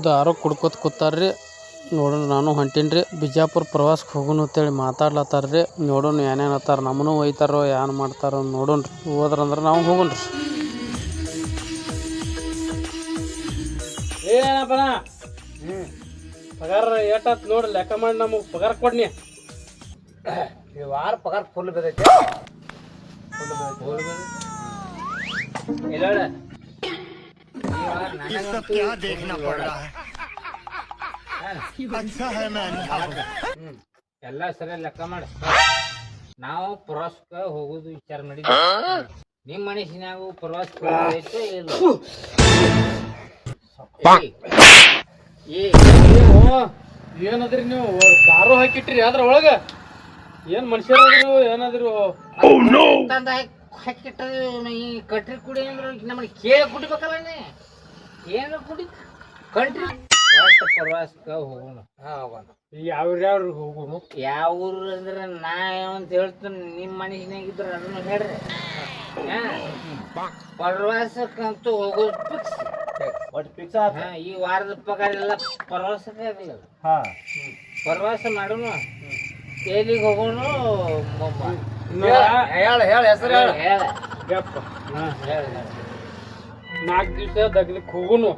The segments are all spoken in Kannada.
ದಾರು ಕುಡ್ಕೊತ ಕೂತಾರ್ರಿ. ನೋಡೋಣ ನಾನು ಹೊಂಟೀನ್ರಿ ಬಿಜಾಪುರ ಪ್ರವಾಸಕ್ಕೆ ಹೋಗೋಣ ಅಂತೇಳಿ ಮಾತಾಡ್ಲತ್ತಾರ್ರಿ. ನೋಡೋಣ ಏನೇನು ಅತ್ತಾರ, ನಮ್ಮನ್ನು ಒಯ್ತಾರೋ ಏನು ಮಾಡ್ತಾರೋ ನೋಡೋಣ್ರಿ. ಹೋದ್ರಂದ್ರೆ ನಾವು ಹೋಗೋಣ್ರಿ. ಏನಪ್ಪಣ ಪಗಾರ ಏಟಾತ್ ನೋಡಿ ಲೆಕ್ಕ ಮಾಡಿ ನಮಗೆ ಪಗಾರ ಕೊಡ್ನಿ. ಈ ವಾರ ಪಗಾರ ಫುಲ್ ಬಿದ್ದೈತಿ. ಎಲ್ಲ ಸರಿ ಲೆಕ್ಕ ಮಾಡ. ನಾವು ಪ್ರವಾಸಕ್ಕೆ ಹೋಗೋದು ವಿಚಾರ ಮಾಡಿದ್ವಿ. ನಿಮ್ಮ ಮನುಷ್ಯನಾಗ ಪ್ರವಾಸಕ್ಕೆ ಹೋಗೋದೈತೆ ಇಲ್ಲ? ಏನದ್ರಿ ನೀವು ದಾರು ಹಾಕಿಟ್ರಿ ಅದ್ರ ಒಳಗ? ಏನ್ ಮನುಷ್ಯರು ಏನಾದ್ರು ಹಾಕಿಟ್ಟ ಈ ಕಟ್ರಿ ಕುಡಿ ಅಂದ್ರೆ ನಮ್ಮನ್ನ ಕೇಳಿ ಕುಡಿಬೇಕಲ್ಲ. ಏನು ಕುಡಿ ಕಂಟ್ರಿ ಒಟ್ಟು ಪ್ರವಾಸಕ್ಕೆ ಹೋಗೋಣ. ಯಾವ್ಯಾವ್ರು ಹೋಗೋಣ? ಯಾವ ಊರು ಅಂದ್ರೆ ನಾ ಅಂತ ಹೇಳ್ತೀನಿ. ನಿಮ್ಮ ಮನುಷ್ಯನಾಗಿದ್ರೆ ಅದನ್ನು ಹೇಳ್ರಿ. ಪ್ರವಾಸಕ್ಕಂತೂ ಹೋಗೋದು ಫಿಕ್ಸ್. ಒಟ್ಟು ಫಿಕ್ಸ್ ಆತ. ಈ ವಾರದ ಪಗಾರ ಎಲ್ಲ ಪ್ರವಾಸಕ್ಕೆ ಆಗಲಿಲ್ಲ. ಪ್ರವಾಸ ಮಾಡೋಣ. ಎಲ್ಲಿಗೆ ಹೋಗೋಣ? ಹೇಳ ಹೆಸರು ಹೇಳ. ಹೇಳ. 4 ದಿವಸ ದಗ್ಲಿಕ್ಕೆ ಹೋಗುನು.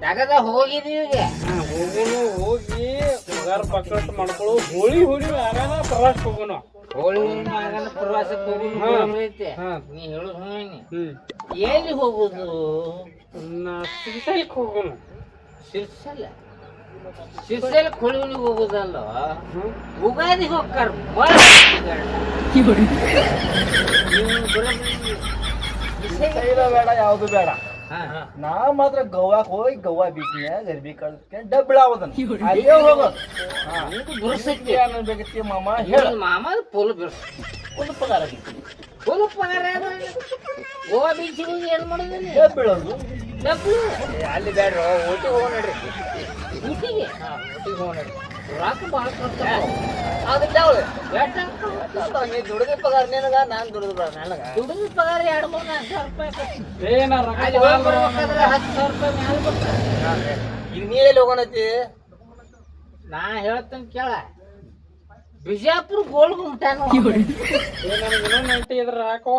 ತಗದ ಹೋಗಿದೀವಿ. ಹೋಗುನು, ಹೋಗಿ ಪಗಾರ ಪಕ್ಕಟ್ಟು ಮಾಡ್ಕೊಳ್ಳು. ಹೋಳಿ ಆಗಾನ ಪ್ರವಾಸಕ್ಕೆ ಹೋಗುನು. ಹೋಳಿ ಆಗಾನ ಪ್ರವಾಸಕ್ಕೆ ಹೋಗೋಣ ಐತೆ. ನೀ ಹೇಳುದು ಎಲ್ಲಿ ಹೋಗುದು? ಸಿರಿಸೈಲ್ಕ್ ಹೋಗುನು. ಸಿರ್ಸಲ್ಲ ಕೊಳಿವನಿಗೆ ಹೋಗುದಲ್ಲ, ಉಗಾದಿಗೆ ಹೋಗ್ತಾರ. ಬೇಡ, ಯಾವ್ದು ಬೇಡ. ನಾ ಮಾತ್ರ ಗೋವಾಕ್ ಹೋಗಿ ಗೋವಾ ಬೀಚ್ನ್ಯಾಗ ಗರ್ಬಿ ಕಳ್ಸ್ಕೊಂಡ್ ಡಬ್ಬಿಳಾವದನ್ ಅಲ್ಲೇ ಹೋಗೋದು. ಬೇಕತ್ತಿ ಮಾಮ ಹೇಳ. ಮಾಮ ಪೋಲು ಬಿರ್ಸ ಒಂದು ಪಗಾರ ಪೋಲು ಪಗಾರ. ಗೋವಾ ಬೀಚಿಗೆ ಹೋಗಿ ಏನ್ ಮಾಡೋದು? ಡಬ್ಬಿಳೋದು. ಅಲ್ಲಿ ಬೇಡ್ರಿ, ಊಟಿಗೆ ಹೋಗೋಣ ನಡ್ರಿ. ಊಟಿಗೆ ಹೋಗೋಣ ನಡ್ರಿ. ರಾಕ ಭಾಳ ನೀ ದುಡಿದ ಪಗಾರ ನಿನಗ, ನಾನ್ ದುಡಿದ ಬೇಡ ನನಗ. ದುಡಿದ ಪಗಾರ 2,000-3,000 ರೂಪಾಯಿ. 10,000 ರೂಪಾಯಿ ಮ್ಯಾಲ ಬರ್ತಾರೆ. ಈಗ ನೀ ಎಲ್ಲಿ ಹೋಗೋಣತಿ? ನಾ ಹೇಳ್ತೇನೆ ಕೇಳ. ಬಿಜಾಪುರ ಗೋಲ್ ಗುಮ್ಟಾನು. ಇದ್ರ ಹಾಕೋ.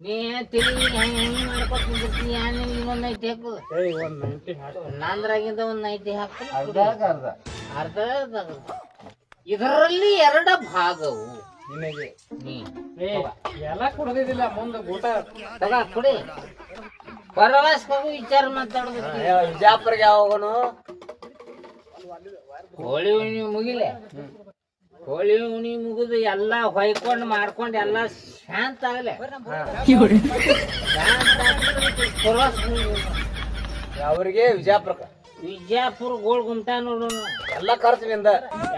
ನೀ ತಿಳಿ ಹೆಂಗ್ ಮಾಡ್ಕೊತ ನಿಂದಿರ್ತೀನಿ. ಇನ್ನೊಂದು ನೈಟಿ ಹಾಕು. ನಂದ್ರಾಗಿಂದ ಒಂದು ನೈಟಿ ಹಾಕು. ಅರ್ಧ ಇದರಲ್ಲಿ 2 ಭಾಗವು ನಿನಗೆ. ಎಲ್ಲ ಕುಡ್ದಿದ್ದಿಲ್ಲ ಮುಂದೆ ಊಟ ತಗ ಕುಡಿ. ಪ್ರವಾಸಕ್ಕೆ ಹೋಗು ವಿಚಾರ ಮಾತಾಡೋದು. ಬಿಜಾಪುರ್ಗೆ ಯಾವ ಹೋಗೋನು? ಹೋಳಿ ಹುಣ್ಣಿಮೆ ಮುಗಿಲೆ. ಹೋಳಿ ಹುಣ್ಣಿಮೆ ಮುಗಿದು ಎಲ್ಲ ಹೊಯ್ಕೊಂಡು ಮಾಡ್ಕೊಂಡು ಎಲ್ಲ ಶಾಂತ ಆಗಲೆ. ಅವ್ರಿಗೆ ವಿಜಯಪುರಕ್ಕೆ. ವಿಜಯಪುರ ಗೋಲ್ ಗುಮ್ಟಾ ನೋಡೋಣ. ಎಲ್ಲ ಖರ್ಚಿನಿಂದ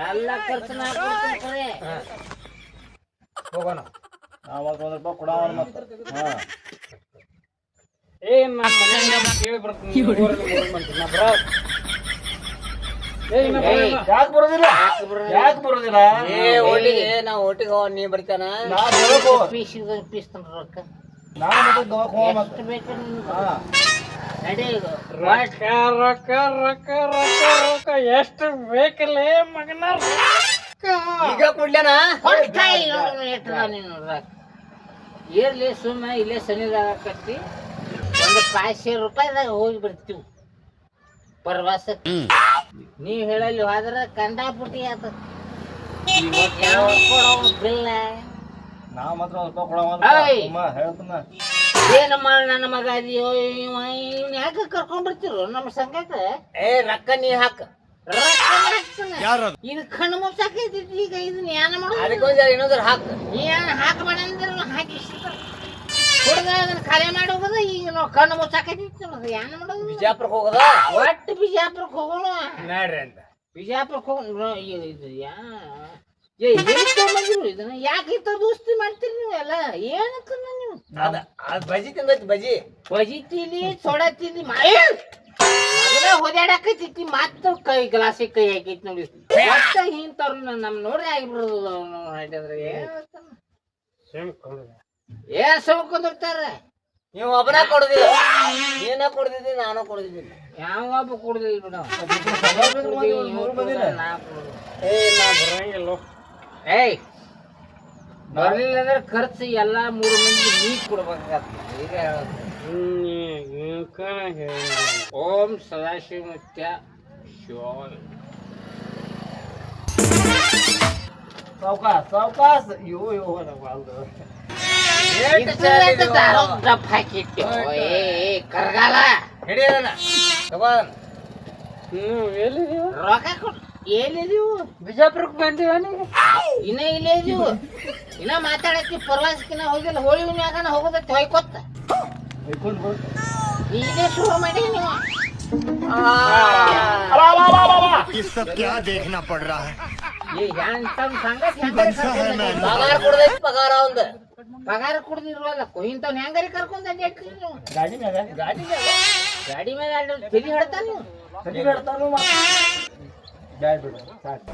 ಎಲ್ಲ ಖರ್ಚು ಹೋಗೋಣ. ನಾವು 1 ರೂಪಾಯಿ ಕೊಡೋಣ ಮತ್ತೆ. ಕೇಳಿ ಬರ್ತೀನಿ. ಯಾಕೆ ಬರೋದಿಲ್ಲ? ಯಾಕೆ ಬರೋದಿಲ್ಲ? ನಾವು ಒಟ್ಟಿಗೆ ಹೋಗ. ನೀ ಬರ್ತಾನ? ಪೀಸ್ ತಂದ್ರ ರೊಕ್ಕ ಎಷ್ಟು ಬೇಕು ನಡಿ. ರೊಕ್ಕ ಎಷ್ಟು ಬೇಕಲ್ಲೇ ಮಗನ? ಈಗ ಕೊಡ್ಲೇನಾ? ಇರ್ಲಿ ಸುಮ್ಮ ಇಲ್ಲೇ ಸನಿದಾಗ ಕಟ್ಟಿ ಒಂದು 500 ರೂಪಾಯಿದಾಗ ಹೋಗಿ ಬರ್ತೀವಿ ಪ್ರವಾಸಕ್ಕೆ. ನೀವ್ ಹೇಳಲ್ಲಿ ಹೋದ್ರೆ ಕಂಡಾಪುಟಿ ಆತ. ಬಿಲ್ಲ ನಾವ್ ಮಾತ್ರ 1 ರೂಪಾಯಿ ಕೊಡೋಣ ಹೇಳ್ತಾನ. ಏನ ಮಾಡ ನನ್ನ ಮಗ ಅದೀಯೋ ಇವ್ನ ಯಾಕೆ ಕರ್ಕೊಂಡ್ ಬರ್ತಿರೋ ನಮ್ಮ ಸಂಘಕ್ಕೆ? ರೊಕ್ಕ ನೀ ಹಾಕ. ಇದು ಕಣ್ಣು ಮುಚ್ಚಾಕೈತಿ. ಈಗ ಇದನ್ನ ಏನ ಮಾಡೋದು? ಅದಕ್ಕೊಂದ್ ಇನ್ನೊಂದ್ರ ಹಾಕ. ಏನ್ ಹಾಕಬೇಡ ಅಂದ್ರೆ ಹಾಕಿ ಹುಡುಗ ಅದನ್ನ ಖಾಲಿ ಮಾಡಿ ಹೋಗೋದ. ಈಗ ನಾವು ಕಣ್ಣು ಮುಚ್ಚಾಕೈತಿ. ಏನ ಮಾಡೋದು? ಬಿಜಾಪುರಕ್ಕೆ ಹೋಗೋದ. ಒಟ್ಟು ಬಿಜಾಪುರಕ್ಕೆ ಹೋಗೋಣ ನೋಡ್ರಿ ಅಂತ. ಬಿಜಾಪುರಕ್ಕೆ ಹೋಗೋಣ. ಇದು ಇದನ್ನ ಯಾಕೆ ಇಂಥ ದೋಸ್ತಿ ಮಾಡ್ತೀರಿ ನೀವೆಲ್ಲ? ಏನಕ್ಕ ನೀವು ಬಜಿ ತಿಂದೈತಿ. ಬಜಿ ತಿನ್ನಿ, ಸೋಡಾ ತಿನ್ನಿ, ಹೊದ್ಯಾಡಕೈತಿ. ಮತ್ತ ಕೈ ಗ್ಲಾಸಿಗೆ ಕೈ ಹಾಕೈತಿ ನೋಡಿ. ಮತ್ತ ಇಂಥವ್ರು ನಮ್ ನೋಡಿ ಆಗಿಬಿಡೋದು. ಏನ್ ಸುಮ್ಕೊಂಡಿರ್ತಾರ? ನೀವು ಒಬ್ಬನ ಕೊಡ್ದಿಲ್ಲ, ನೀನ ಕೊಡ್ದಿದ್ದಿ, ನಾನು ಕೊಡ್ದಿದ್ದಿಲ್ಲ. ಯಾವ ಒಬ್ಬ ಕುಡ್ದಿಲ್ಲ ಬಿಡ ಏಯ್ ಬರ್ಲಿಲ್ಲ ಅಂದ್ರೆ ಖರ್ಚು ಎಲ್ಲಾ 3 ಮಂದಿ ನೀ ಕೊಡ್ಬೇಕಾಗತ್ತೆ. ಈಗ ಹೇಳೋದು ಓಂ ಸದಾಶಿವ ಮುತ್ಯ ಶಿವಾಯ. ಸಾವ್ಕಾಸ್ ಇವು ಡಬ್ ಹಾಕಿಟ್ಟು ಕರ್ಗಾಲ ಹಿಡಿಯೋದನ್ನ ತಗೋ. ರೊಕ್ಕ ಕೊಟ್ಟು ಎಲ್ಲಿದೀವು? ಬಿಜಾಪುರಕ್ಕೆ ಬಂದೀವ ನೀವು? ಇನ್ನ ಇಲ್ಲೇ ಇದೀವು. ಇನ್ನ ಮಾತಾಡಕ್ಕೆ ಪ್ರವಾಸಕ್ಕಿನ್ನ ಹೋಗಿಲ್ಲ. ಹೋಳಿ ಹುಣ್ಣಿಯಾಗನ ಹೋಗೋದಕ್ಕೆ ಹೊಯ್ಕೊತ್ತ ಇದೇ ಶುರು ಮಾಡಿ ನೀವು. ಪಗಾರ ಕೊಡ್ದೈತಿ, ಪಗಾರ ಅವಂದ. ಪಗಾರ ಕುಡ್ದಿಲ್ವಲ್ಲ ಇಂಥವ್ ಹೆಂಗಾರಿ ಕರ್ಕೊಂಡ್ ನೀವು ಗಾಡಿ ಮ್ಯಾಗ ಗಾಡಿ ಮೇಲೆ ತಲೆ ಹಿಡ್ತಾನ ನೀವು. ಬ್ಯಾಡ್ ಬಿಡು ಸಾಕು.